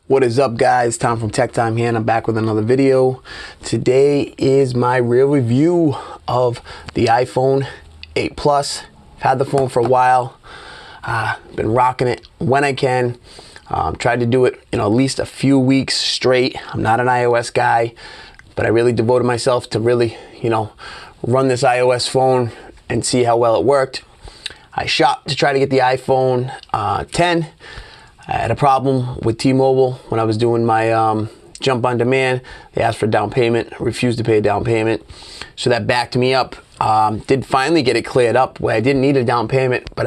What is up, guys? Tom from Tech Time here, and I'm back with another video. Today is my real review of the iPhone 8 Plus. I've had the phone for a while. Been rocking it when I can. Tried to do it at least a few weeks straight. I'm not an iOS guy, but I really devoted myself to really run this iOS phone and see how well it worked. I shopped to try to get the iPhone 10. I had a problem with T-Mobile when I was doing my jump on demand. They asked for a down payment, refused to pay a down payment. So that backed me up. Did finally get it cleared up where I didn't need a down payment, but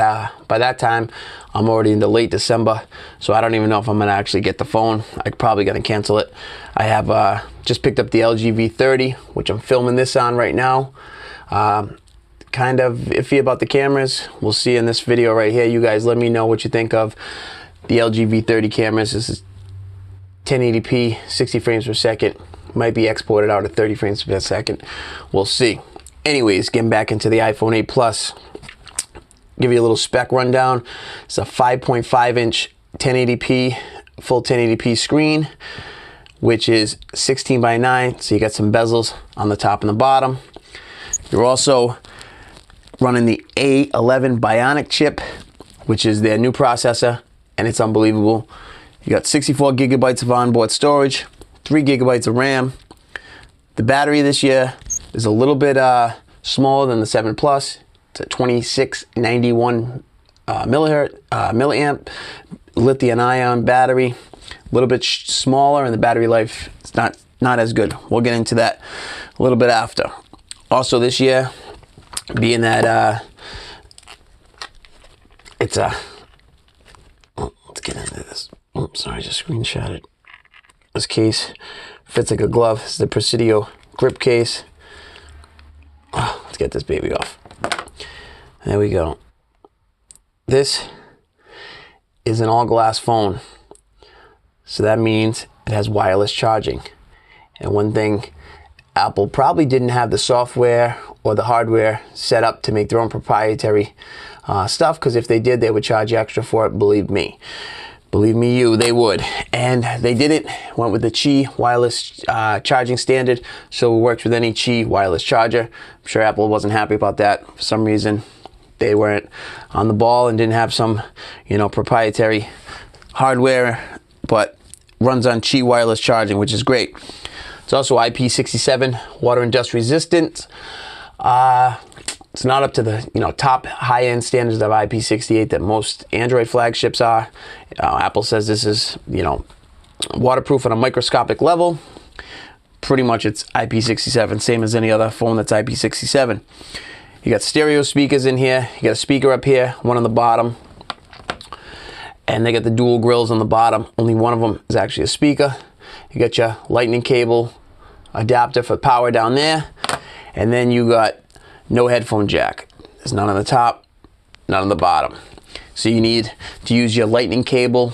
by that time, I'm already into late December. So I don't even know if I'm gonna actually get the phone. I'm probably gonna cancel it. I have just picked up the LG V30, which I'm filming this on right now. Kind of iffy about the cameras. We'll see in this video right here. You guys let me know what you think of the LG V30 cameras. This is 1080p, 60 frames per second. Might be exported out at 30 frames per second. We'll see. Anyways, getting back into the iPhone 8 Plus. Give you a little spec rundown. It's a 5.5-inch 1080p, full 1080p screen, which is 16 by 9. So you got some bezels on the top and the bottom. You're also running the A11 Bionic chip, which is their new processor, and it's unbelievable. You got 64 gigabytes of onboard storage, 3 gigabytes of RAM. The battery this year is a little bit smaller than the 7 Plus. It's a 2691 milliamp lithium-ion battery. A little bit smaller, and the battery life is not as good. We'll get into that a little bit after. Also this year, being that it's a let's get into this. Oops, sorry, I just screenshotted. This case fits like a glove. It's the Presidio grip case. Oh, let's get this baby off. There we go. This is an all-glass phone. So that means it has wireless charging. And one thing, Apple probably didn't have the software or the hardware set up to make their own proprietary stuff, because if they did, they would charge you extra for it. Believe me. Believe me, they would. And they didn't. Went with the Qi wireless charging standard, so it works with any Qi wireless charger. I'm sure Apple wasn't happy about that. For some reason, they weren't on the ball and didn't have some, proprietary hardware, but runs on Qi wireless charging, which is great. It's also IP67 water and dust resistant. It's not up to the top high-end standards of IP68 that most Android flagships are. Apple says this is waterproof on a microscopic level. Pretty much it's IP67, same as any other phone that's IP67. You got stereo speakers in here. You got a speaker up here, one on the bottom, and they got the dual grills on the bottom. Only one of them is actually a speaker. You got your lightning cable adapter for power down there, and then you got no headphone jack. There's none on the top, none on the bottom. So you need to use your lightning cable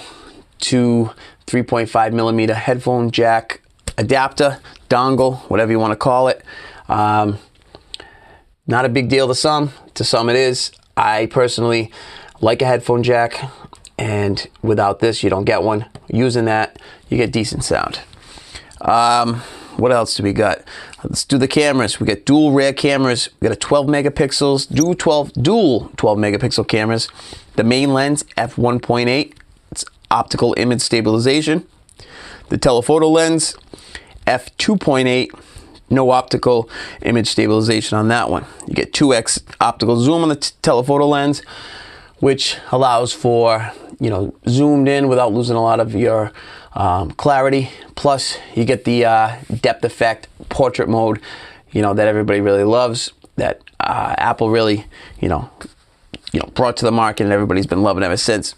to 3.5 millimeter headphone jack adapter, dongle, whatever you want to call it. Not a big deal to some it is. I personally like a headphone jack, and without this you don't get one. Using that, you get decent sound. What else do we got? Let's do the cameras. We got dual rear cameras. We got a 12 megapixels, dual 12 megapixel cameras. The main lens, f1.8. It's optical image stabilization. The telephoto lens, f2.8. No optical image stabilization on that one. You get 2x optical zoom on the telephoto lens, which allows for zoomed in without losing a lot of your clarity. Plus you get the depth effect portrait mode that everybody really loves, that Apple really brought to the market, and everybody's been loving ever since.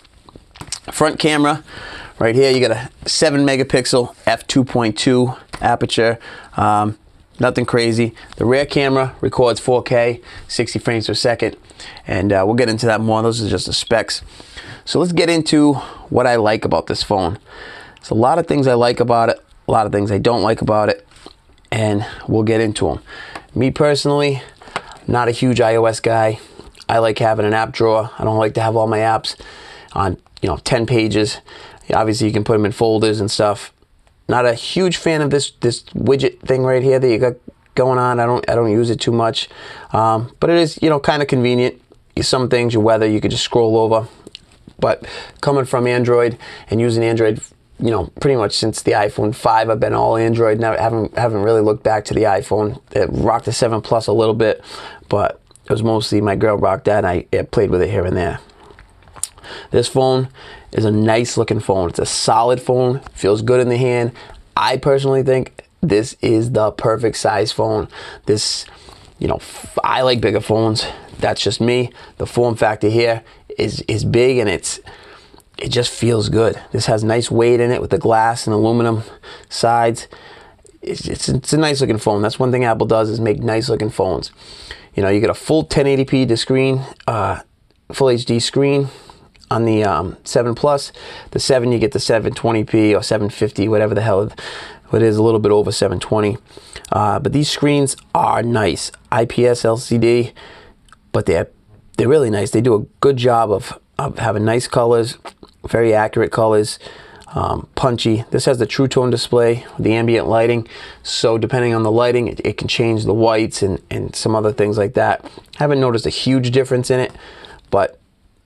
Front camera right here, you got a 7 megapixel f2.2 aperture. Nothing crazy. The rear camera records 4K, 60 frames per second, and we'll get into that more. Those are just the specs. So let's get into what I like about this phone. There's a lot of things I like about it, a lot of things I don't like about it, and we'll get into them. Me personally, not a huge iOS guy. I like having an app drawer. I don't like to have all my apps on 10 pages. Obviously you can put them in folders and stuff. Not a huge fan of this widget thing right here that you got going on. I don't use it too much, but it is kind of convenient. Some things, your weather, you could just scroll over. But coming from Android and using Android, pretty much since the iPhone 5, I've been all Android. Now haven't really looked back to the iPhone. It rocked the 7 Plus a little bit, but it was mostly my girl rocked that, and I played with it here and there. This phone is a nice looking phone. It's a solid phone, feels good in the hand. I personally think this is the perfect size phone. This, I like bigger phones. That's just me. The form factor here is big, and it just feels good. This has nice weight in it with the glass and aluminum sides. It's a nice looking phone. That's one thing Apple does, is make nice looking phones. You get a full 1080p screen, full HD screen on the 7 Plus. The 7, you get the 720p or 750, whatever the hell it is, a little bit over 720. But these screens are nice. IPS LCD, but they're really nice. They do a good job of having nice colors, very accurate colors, punchy. This has the True Tone display with the ambient lighting, so depending on the lighting, it can change the whites and some other things like that. Haven't noticed a huge difference in it, but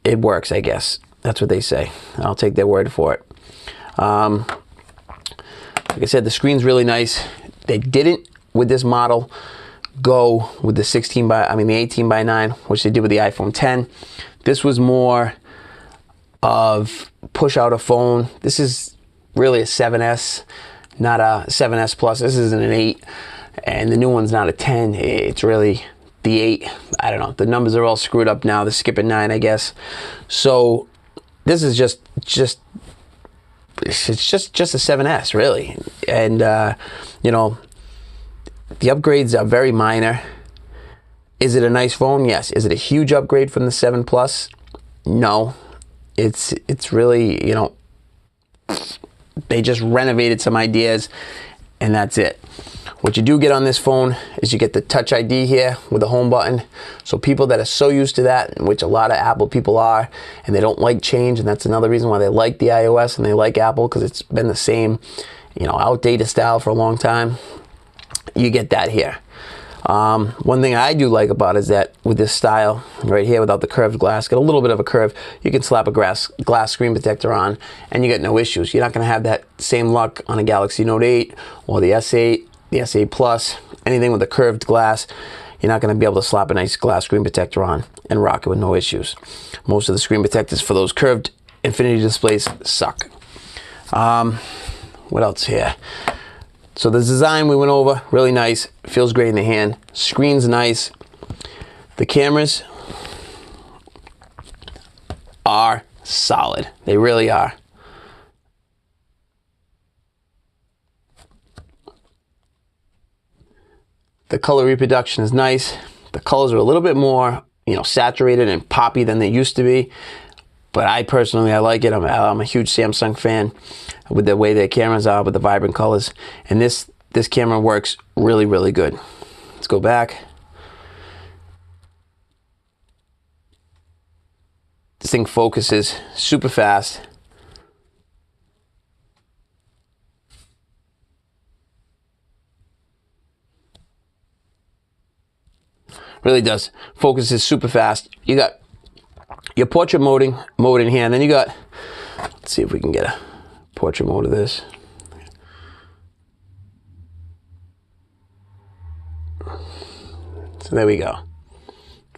it works, I guess. That's what they say. I'll take their word for it. Like I said, the screen's really nice. They didn't, with this model, go with the 18 by 9, which they did with the iPhone 10. This was more of push out a phone. This is really a 7S, not a 7S Plus. This isn't an 8, and the new one's not a 10. It's really the 8. I don't know. The numbers are all screwed up now. They're skipping 9, I guess. So this is just it's just a 7S, really. And the upgrades are very minor. Is it a nice phone? Yes. Is it a huge upgrade from the 7 Plus? No. It's really, they just renovated some ideas, and that's it. What you do get on this phone is you get the Touch ID here with the home button. So people that are so used to that, which a lot of Apple people are, and they don't like change, and that's another reason why they like the iOS and they like Apple, because it's been the same, outdated style for a long time. You get that here. One thing I do like about it is that with this style right here, without the curved glass, get a little bit of a curve, you can slap a glass screen protector on and you get no issues. You're not going to have that same luck on a Galaxy Note 8 or the S8, the S8 Plus, anything with a curved glass. You're not going to be able to slap a nice glass screen protector on and rock it with no issues. Most of the screen protectors for those curved Infinity displays suck. What else here? So the design we went over, really nice, feels great in the hand, screen's nice. The cameras are solid, they really are. The color reproduction is nice. The colors are a little bit more, saturated and poppy than they used to be. But I personally like it. I'm a huge Samsung fan with the way their cameras are, with the vibrant colors. And this camera works really, really good. Let's go back. This thing focuses super fast. Really does. Focuses super fast. You got your portrait mode in here, and then you got, let's see if we can get a portrait mode of this. So there we go.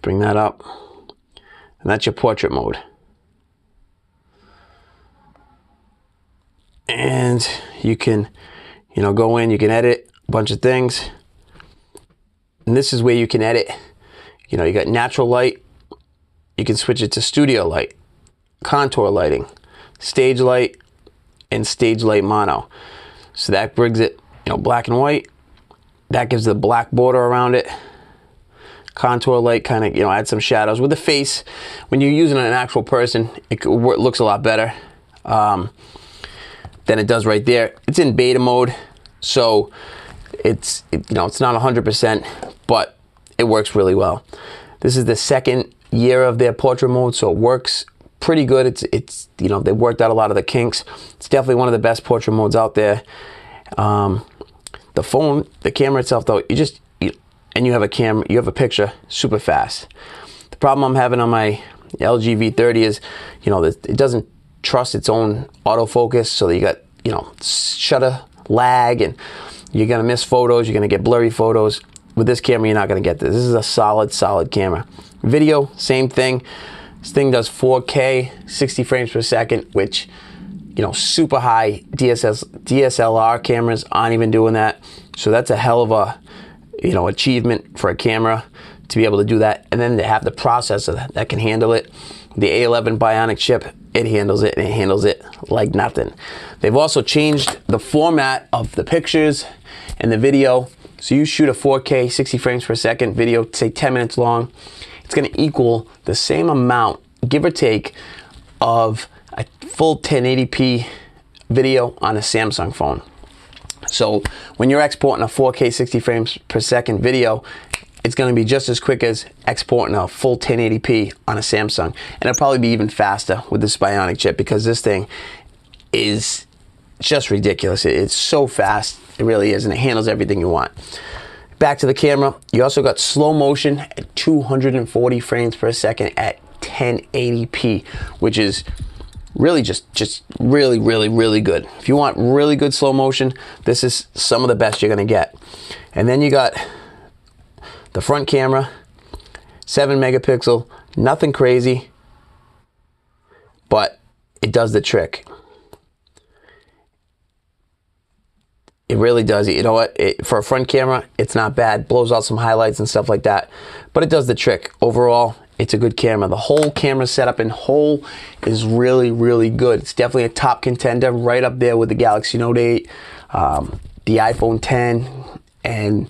Bring that up, and that's your portrait mode. And you can, go in, you can edit a bunch of things. And this is where you can edit. You got natural light. You can switch it to studio light, contour lighting, stage light, and stage light mono. So that brings it, black and white. That gives the black border around it. Contour light kind of, add some shadows. With the face, when you're using an actual person, it looks a lot better than it does right there. It's in beta mode, so it's not 100%, but it works really well. This is the second year of their portrait mode, so it works pretty good. It's you know, they worked out a lot of the kinks. It's definitely one of the best portrait modes out there. The phone, the camera itself though, and you have a picture super fast. The problem I'm having on my LG V30 is, you know, it doesn't trust its own autofocus, so that you got, you know, shutter lag, and you're gonna miss photos, you're gonna get blurry photos. With this camera, you're not gonna get this. This is a solid camera. Video, same thing. This thing does 4K, 60 frames per second, which, you know, super high DSLR cameras aren't even doing that. So that's a hell of a, you know, achievement for a camera to be able to do that. And then to have the processor that can handle it. The A11 Bionic chip, it handles it, and it handles it like nothing. They've also changed the format of the pictures and the video. So you shoot a 4K, 60 frames per second video, say 10 minutes long, it's gonna equal the same amount, give or take, of a full 1080p video on a Samsung phone. So when you're exporting a 4K 60 frames per second video, it's going to be just as quick as exporting a full 1080p on a Samsung. And it'll probably be even faster with this Bionic chip, because this thing is just ridiculous. It's so fast, it really is, and it handles everything you want. Back to the camera, you also got slow motion at 240 frames per second at 1080p, which is really just really good. If you want really good slow motion, this is some of the best you're gonna get. And then you got the front camera, 7 megapixel, nothing crazy, but it does the trick. It really does. You know what? For a front camera, it's not bad. Blows out some highlights and stuff like that, but it does the trick. Overall, it's a good camera. The whole camera setup in whole is really good. It's definitely a top contender, right up there with the Galaxy Note 8, the iPhone 10, and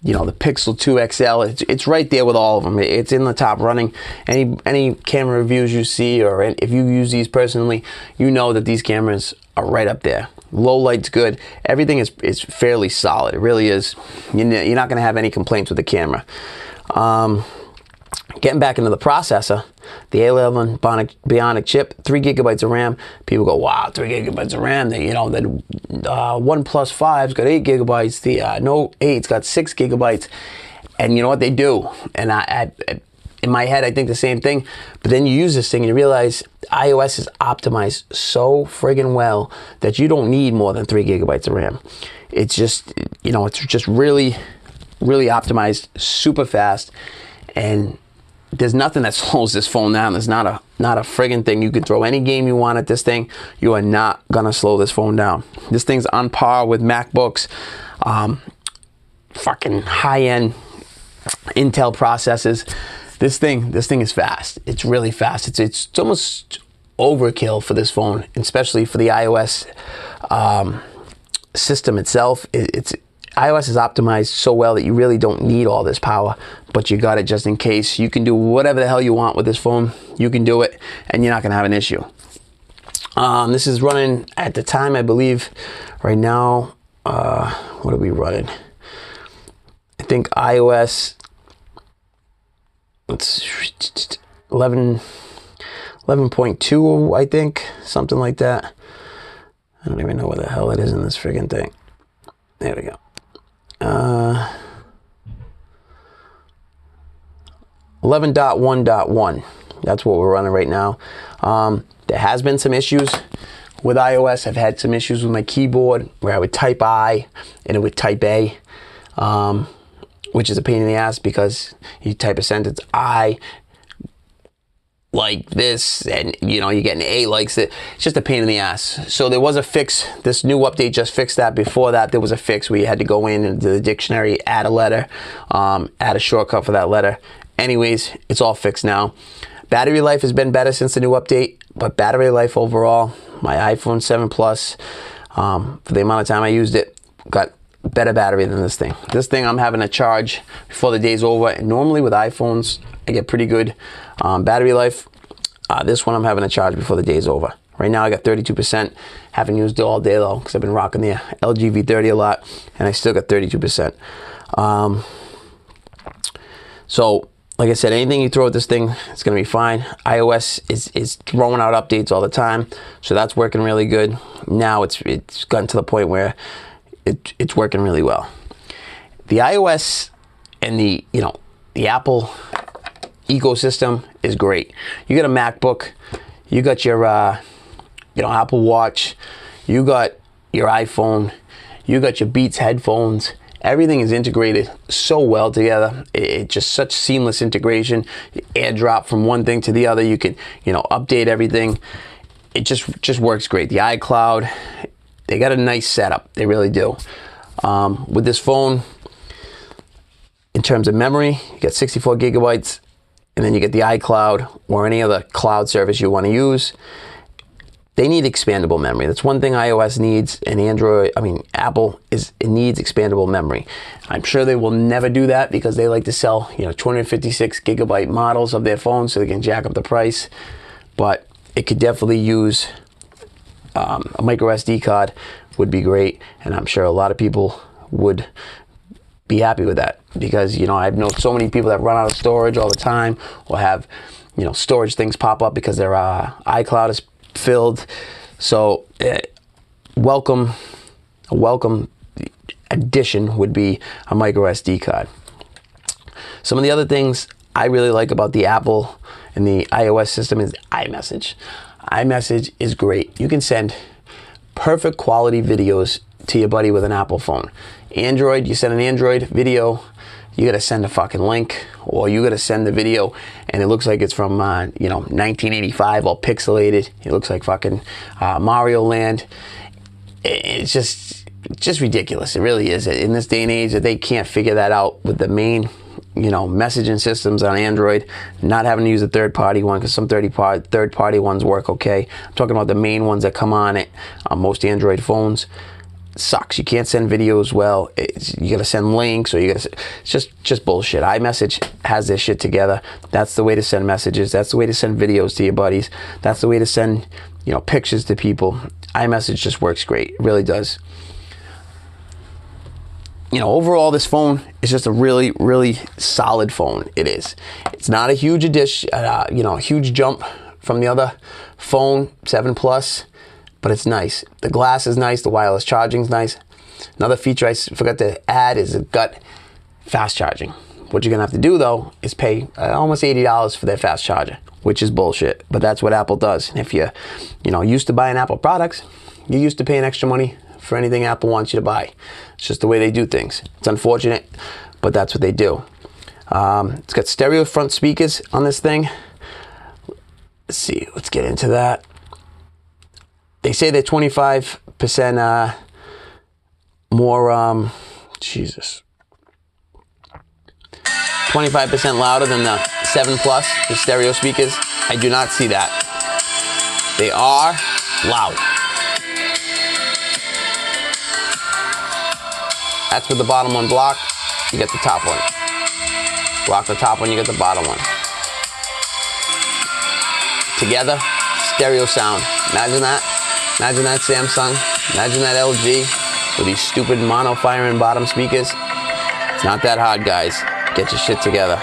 you know, the Pixel 2 XL. It's right there with all of them. It's in the top running. Any camera reviews you see, or if you use these personally, you know that these cameras are right up there. Low light's good. Everything is fairly solid. It really is. You're not going to have any complaints with the camera. Getting back into the processor, the A11 Bionic chip, 3 gigabytes of RAM. People go, wow, 3 gigabytes of RAM. You know, the OnePlus 5's got 8 gigabytes. The Note 8's got 6 gigabytes. And you know what they do? And in my head, I think the same thing. But then you use this thing and you realize iOS is optimized so friggin' well that you don't need more than 3 gigabytes of RAM. It's just, you know, it's just really optimized, super fast. And there's nothing that slows this phone down. There's not a friggin' thing. You can throw any game you want at this thing. You are not gonna slow this phone down. This thing's on par with MacBooks, fucking high-end Intel processors. This thing is fast. It's really fast. It's almost overkill for this phone, especially for the iOS system itself. iOS is optimized so well that you really don't need all this power, but you got it just in case. You can do whatever the hell you want with this phone. You can do it, and you're not gonna have an issue. This is running at the time, I believe, right now. What are we running? I think iOS. It's 11.2, I think, something like that. I don't even know where the hell it is in this friggin' thing. There we go. 11.1.1. That's what we're running right now. There has been some issues with iOS. I've had some issues with my keyboard where I would type I and it would type A, which is a pain in the ass because you type a sentence I like this, and you know, you get an A likes it. It's just a pain in the ass. So there was a fix. This new update just fixed that. Before that, there was a fix where you had to go in into the dictionary, add a letter, add a shortcut for that letter. Anyways, it's all fixed now. Battery life has been better since the new update, but battery life overall, my iPhone 7 Plus, for the amount of time I used it, got better battery than this thing. This thing I'm having to charge before the day's over, and normally with iPhones, I get pretty good battery life. This one I'm having to charge before the day's over. Right now I got 32%. Haven't used it all day though, because I've been rocking the LG V30 a lot, and I still got 32%. So like I said, anything you throw at this thing, it's going to be fine. iOS is throwing out updates all the time, so that's working really good. Now it's gotten to the point where it's working really well. The iOS and the Apple ecosystem is great. You got a MacBook, you got your Apple Watch, you got your iPhone, you got your Beats headphones. Everything is integrated so well together. It's just such seamless integration. You AirDrop from one thing to the other. You can, update everything. It just works great. The iCloud, they got a nice setup. They really do. With this phone, in terms of memory, you got 64 gigabytes, and then you get the iCloud or any other cloud service you want to use. They need expandable memory. That's one thing iOS needs, and Apple needs expandable memory. I'm sure they will never do that because they like to sell, 256 gigabyte models of their phones so they can jack up the price. But it could definitely use a micro SD card would be great, and I'm sure a lot of people would be happy with that because, I've known so many people that run out of storage all the time or have, storage things pop up because their iCloud is filled. So a welcome addition would be a micro SD card. Some of the other things I really like about the Apple and the iOS system is iMessage. iMessage is great. You can send perfect quality videos to your buddy with an Apple phone. Android, you send an Android video, you gotta send a fucking link, or you gotta send the video and it looks like it's from 1985, all pixelated. It looks like fucking Mario Land. It's just ridiculous. It really is. In this day and age, that they can't figure that out with the main messaging systems on Android, not having to use a third-party one, because some third-party ones work okay. I'm talking about the main ones that come on most Android phones. Sucks. You can't send videos well. You gotta send links, or it's just bullshit. iMessage has this shit together. That's the way to send messages. That's the way to send videos to your buddies. That's the way to send pictures to people. iMessage just works great. It really does. Overall, this phone is just a really, really solid phone. It is. It's not a huge addition, a huge jump from the other phone, 7 Plus. But it's nice. The glass is nice. The wireless charging is nice. Another feature I forgot to add is it's got fast charging. What you're going to have to do, though, is pay almost $80 for their fast charger, which is bullshit. But that's what Apple does. And if you're used to buying Apple products, you're used to paying extra money for anything Apple wants you to buy. It's just the way they do things. It's unfortunate, but that's what they do. It's got stereo front speakers on this thing. Let's see. Let's get into that. They say they're 25% more, 25% louder than the 7 Plus, the stereo speakers. I do not see that. They are loud. That's with the bottom one blocked. You get the top one. Block the top one, you get the bottom one. Together, stereo sound. Imagine that. Imagine that Samsung, imagine that LG with these stupid mono firing bottom speakers. It's not that hard, guys. Get your shit together.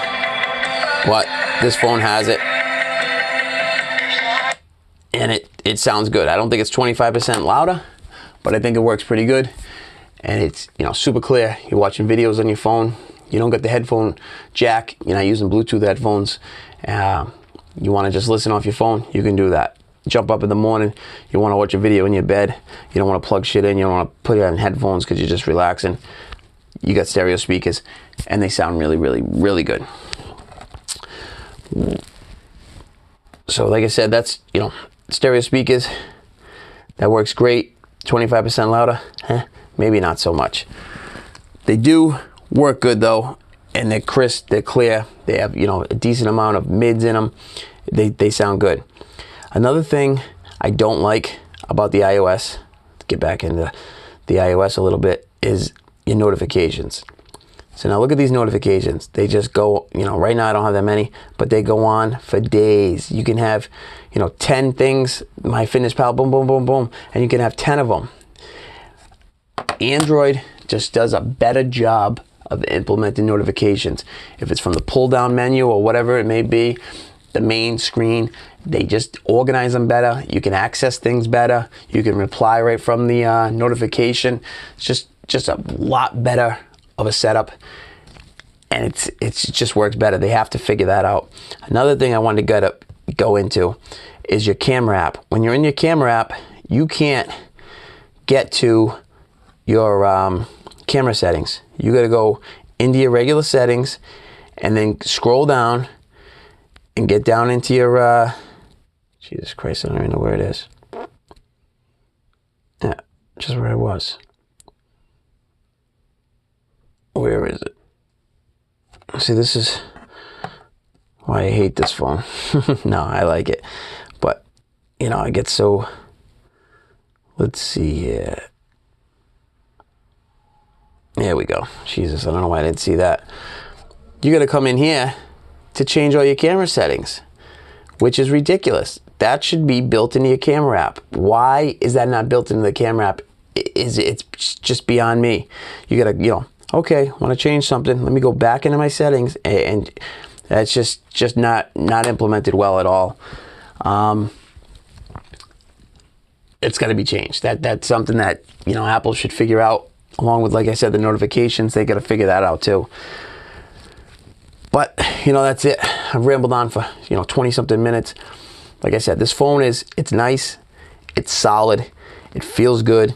But this phone has it. And it sounds good. I don't think it's 25% louder, but I think it works pretty good. And it's super clear. You're watching videos on your phone. You don't get the headphone jack. You're not using Bluetooth headphones. You want to just listen off your phone, you can do that. Jump up in the morning, you want to watch a video in your bed, you don't want to plug shit in, you don't want to put it on headphones because you're just relaxing. You got stereo speakers and they sound really, really, really good. So like I said, that's, stereo speakers, that works great. 25% louder, maybe not so much. They do work good though, and they're crisp, they're clear, they have, a decent amount of mids in them. They sound good. Another thing I don't like about the iOS, to get back into the iOS a little bit, is your notifications. So now look at these notifications. They just go, right now I don't have that many, but they go on for days. You can have, 10 things, MyFitnessPal, boom, boom, boom, boom, and you can have 10 of them. Android just does a better job of implementing notifications. If it's from the pull down menu or whatever it may be, the main screen, they just organize them better. You can access things better. You can reply right from the notification. It's just a lot better of a setup, and it just works better. They have to figure that out. Another thing I wanted to go into is your camera app. When you're in your camera app, you can't get to your camera settings. You got to go into your regular settings and then scroll down and get down into your Jesus Christ, I don't even know where it is. Yeah, just where I was. Where is it? See, this is why I hate this phone. No, I like it. But, you know, I get so... Let's see here. There we go. Jesus, I don't know why I didn't see that. You got to come in here to change all your camera settings, which is ridiculous. That should be built into your camera app. Why is that not built into the camera app? It's just beyond me. You got to, you know, okay, want to change something. Let me go back into my settings, and that's just not implemented well at all. It's got to be changed. That's something that, you know, Apple should figure out, along with, like I said, the notifications. They got to figure that out too. But, you know, that's it. I've rambled on for, you know, 20 something minutes. Like I said, this phone it's nice, it's solid, it feels good,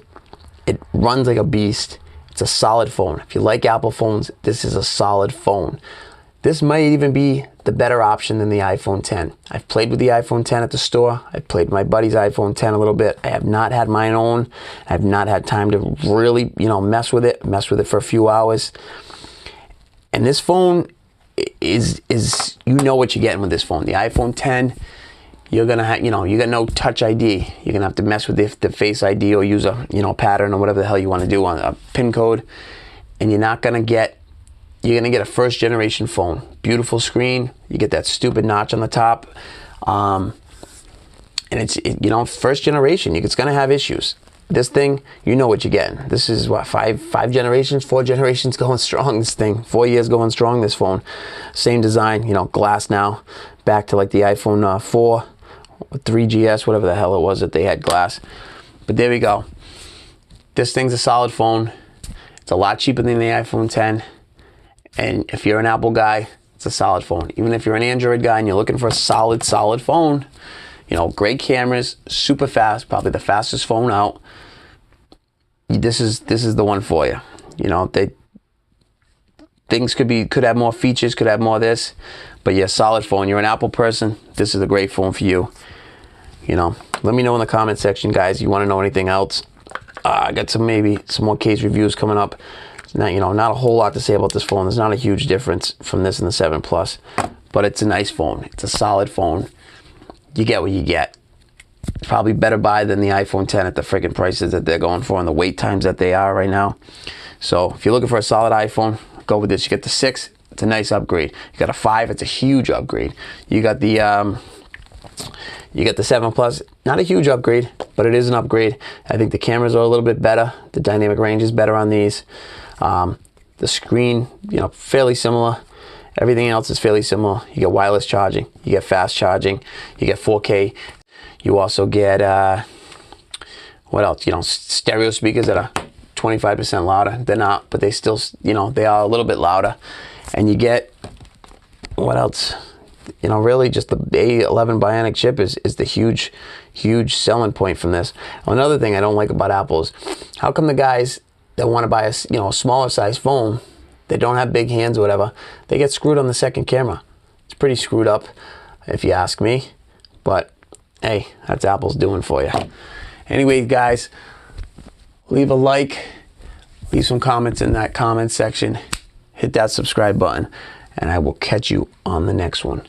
it runs like a beast. It's a solid phone. If you like Apple phones, this is a solid phone. This might even be the better option than the iPhone 10. I've played with the iPhone 10 at the store. I've played with my buddy's iPhone 10 a little bit. I have not had my own. I've not had time to really, you know, mess with it for a few hours. And this phone is you know what you're getting with this phone. The iPhone 10, you're gonna have, you know, you got no Touch ID. You're gonna have to mess with the Face ID or use a, you know, pattern or whatever the hell you want to do on a PIN code, and you're gonna get a first generation phone. Beautiful screen. You get that stupid notch on the top, and it's you know, first generation. It's gonna have issues. This thing, you know what you're getting. This is what, four generations going strong. This thing, 4 years going strong. This phone, same design, you know, glass now, back to like the iPhone 4, 3GS, whatever the hell it was that they had glass. But there we go. This thing's a solid phone. It's a lot cheaper than the iPhone 10. And if you're an Apple guy, it's a solid phone. Even if you're an Android guy and you're looking for a solid phone, you know, great cameras, super fast, probably the fastest phone out. This is the one for you. You know, things could have more features, could have more of this, but yeah, solid phone. You're an Apple person, this is a great phone for you. You know, let me know in the comment section, guys. You want to know anything else? I got maybe some more case reviews coming up. It's not, you know, not a whole lot to say about this phone. There's not a huge difference from this and the 7 Plus, but it's a nice phone. It's a solid phone. You get what you get. It's probably better buy than the iPhone 10 at the freaking prices that they're going for and the wait times that they are right now. So if you're looking for a solid iPhone, go with this. You get the 6, it's a nice upgrade. You got a 5, it's a huge upgrade. You got the 7 Plus, not a huge upgrade, but it is an upgrade. I think the cameras are a little bit better. The dynamic range is better on these. The screen, you know, fairly similar. Everything else is fairly similar. You get wireless charging, you get fast charging, you get 4K. You also get, what else? You know, stereo speakers that are 25% louder. They're not, but they still, you know, they are a little bit louder. And you get, what else? You know, really just the A11 Bionic chip is the huge selling point from this. Another thing I don't like about Apple is, how come the guys that want to buy a, you know, a smaller size phone, they don't have big hands or whatever, they get screwed on the second camera. It's pretty screwed up, if you ask me. But hey, that's Apple's doing for you. Anyway, guys, leave a like, leave some comments in that comment section, hit that subscribe button, and I will catch you on the next one.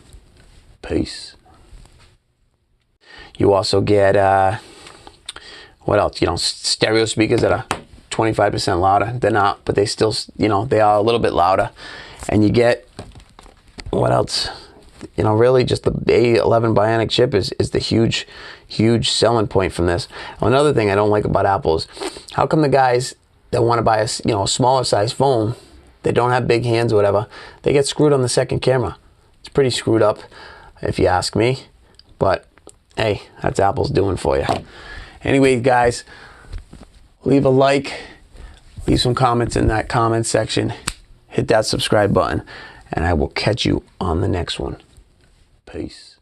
Peace. You also get, what else? You know, stereo speakers that are 25% louder. They're not, but they still, you know, they are a little bit louder. And you get, what else? You know, really just the A11 Bionic chip is the huge selling point from this. Another thing I don't like about Apple is, how come the guys that want to buy a, you know, a smaller size phone, they don't have big hands or whatever, they get screwed on the second camera. It's pretty screwed up, if you ask me. But hey, that's Apple's doing for you. Anyway, guys, leave a like, leave some comments in that comment section, hit that subscribe button, and I will catch you on the next one. Peace.